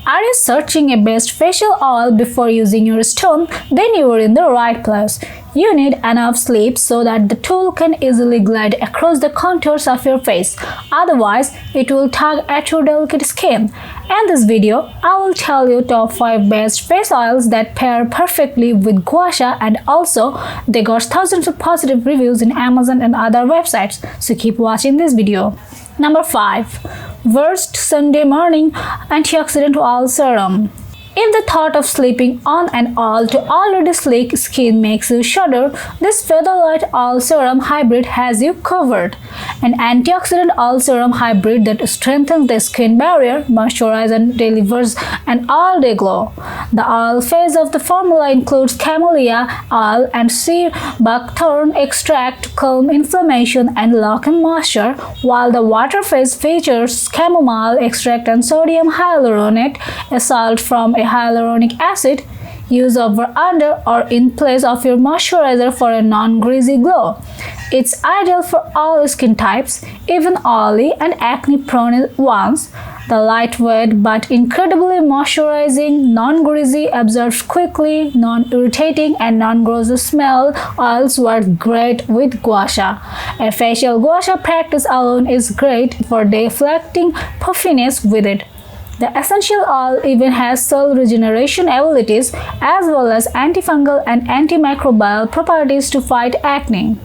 Are you searching a best facial oil before using your stone? Then you are in the right place. You need enough sleep so that the tool can easily glide across the contours of your face. Otherwise, it will tug at your delicate skin. In this video, I will tell you top 5 best face oils that pair perfectly with Gua Sha, and also they got thousands of positive reviews in Amazon and other websites. So keep watching this video. Number 5. Worst Sunday Morning Antioxidant Oil Serum. If the thought of sleeping on an oil to already sleek skin makes you shudder, this Featherlight Oil Serum Hybrid has you covered. An antioxidant oil serum hybrid that strengthens the skin barrier, moisturizes and delivers an all-day glow. The oil phase of the formula includes camellia oil and sea buckthorn extract to calm inflammation and lock in moisture, while the water phase features chamomile extract and sodium hyaluronate, a salt from a hyaluronic acid. Use over, under, or in place of your moisturizer for a non-greasy glow. It's ideal for all skin types, even oily and acne-prone ones. The lightweight but incredibly moisturizing, non-greasy, absorbs quickly, non-irritating, and non-gross smell oils work great with Gua Sha. A facial Gua Sha practice alone is great for deflecting puffiness with it. The essential oil even has cell regeneration abilities as well as antifungal and antimicrobial properties to fight acne.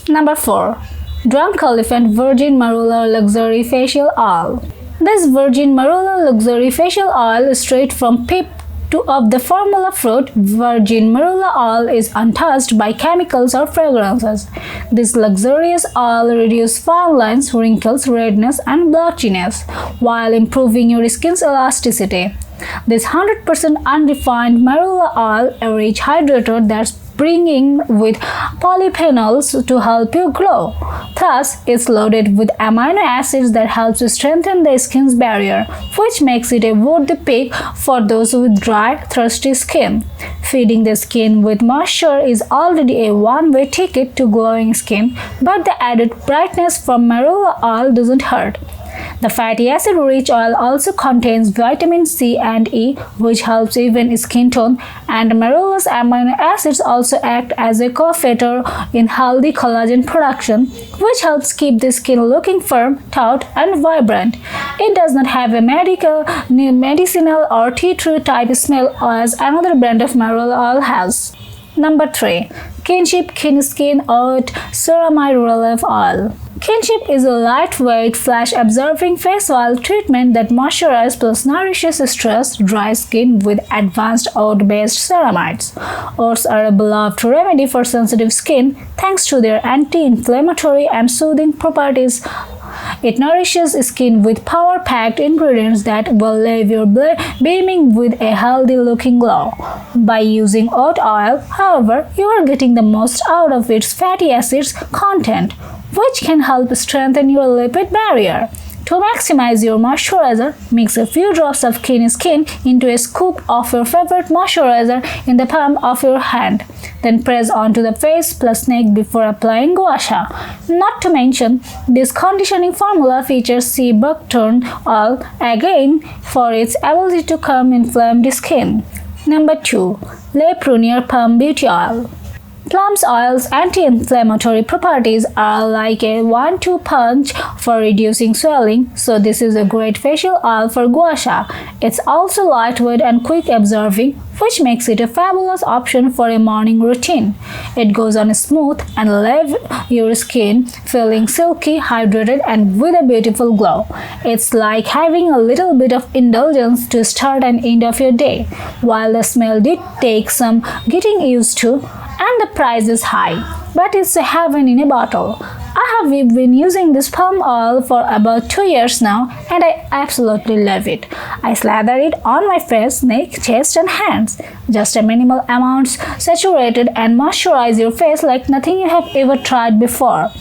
Number 4. Drunk Elephant Virgin Marula Luxury Facial Oil. This Virgin Marula Luxury Facial Oil is straight from pip of the formula fruit. Virgin marula oil is untouched by chemicals or fragrances. This luxurious oil reduces fine lines, wrinkles, redness, and blotchiness while improving your skin's elasticity. This 100% unrefined marula oil, a rich hydrator that's bringing with polyphenols to help you glow. Thus, it's loaded with amino acids that helps to strengthen the skin's barrier, which makes it a worthy pick for those with dry, thirsty skin. Feeding the skin with moisture is already a one-way ticket to glowing skin, but the added brightness from marula oil doesn't hurt. The fatty acid-rich oil also contains vitamin C and E, which helps even skin tone, and marula's amino acids also act as a cofactor in healthy collagen production, which helps keep the skin looking firm, taut, and vibrant. It does not have a medicinal or tea tree type smell as another brand of marula oil has. Number 3. Kinship Kinskin Oat Ceramide Relief Oil. Kinship is a lightweight, flash-absorbing face oil treatment that moisturizes plus nourishes stressed, dry skin with advanced oat-based ceramides. Oats are a beloved remedy for sensitive skin thanks to their anti-inflammatory and soothing properties. It nourishes skin with power-packed ingredients that will leave you beaming with a healthy-looking glow. By using oat oil, however, you are getting the most out of its fatty acids content, which can help strengthen your lipid barrier. To maximize your moisturizer, mix a few drops of Kinskin into a scoop of your favorite moisturizer in the palm of your hand. Then press onto the face plus neck before applying Gua Sha. Not to mention, this conditioning formula features sea buckthorn oil again for its ability to calm inflamed skin. Number 2. Prunier Plum Beauty Oil. Plum's oil's anti-inflammatory properties are like a 1-2 punch for reducing swelling, so this is a great facial oil for Gua Sha. It's also lightweight and quick absorbing, which makes it a fabulous option for a morning routine. It goes on smooth and leaves your skin feeling silky, hydrated, and with a beautiful glow. It's like having a little bit of indulgence to start and end of your day. While the smell did take some getting used to, and the price is high, but it's a heaven in a bottle. I have been using this palm oil for about 2 years now, and I absolutely love it. I slather it on my face, neck, chest, and hands. Just a minimal amount, saturated, and moisturize your face like nothing you have ever tried before.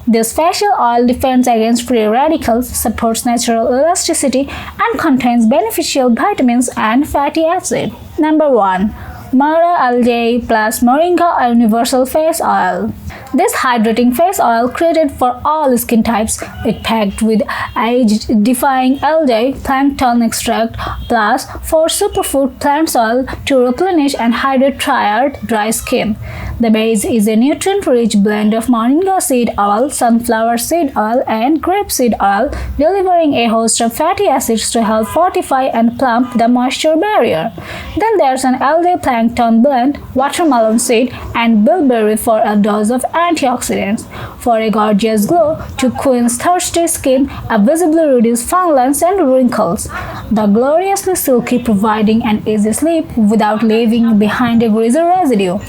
This facial oil defends against free radicals, supports natural elasticity, and contains beneficial vitamins and fatty acid. Number 1. Marula Algae plus Moringa Universal Face Oil. This hydrating face oil created for all skin types. It packed with age-defying algae plankton extract plus 4 superfood plant oil to replenish and hydrate tired, dry skin. The base is a nutrient-rich blend of moringa seed oil, sunflower seed oil, and grapeseed oil, delivering a host of fatty acids to help fortify and plump the moisture barrier. Then there's an algae plankton blend, watermelon seed, and bilberry for a dose of antioxidants. For a gorgeous glow to Queen's thirsty skin, a visibly reduced fine lines and wrinkles. The gloriously silky, providing an easy sleep without leaving behind a greasy residue.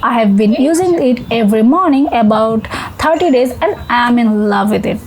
I have been using it every morning about 30 days and I am in love with it.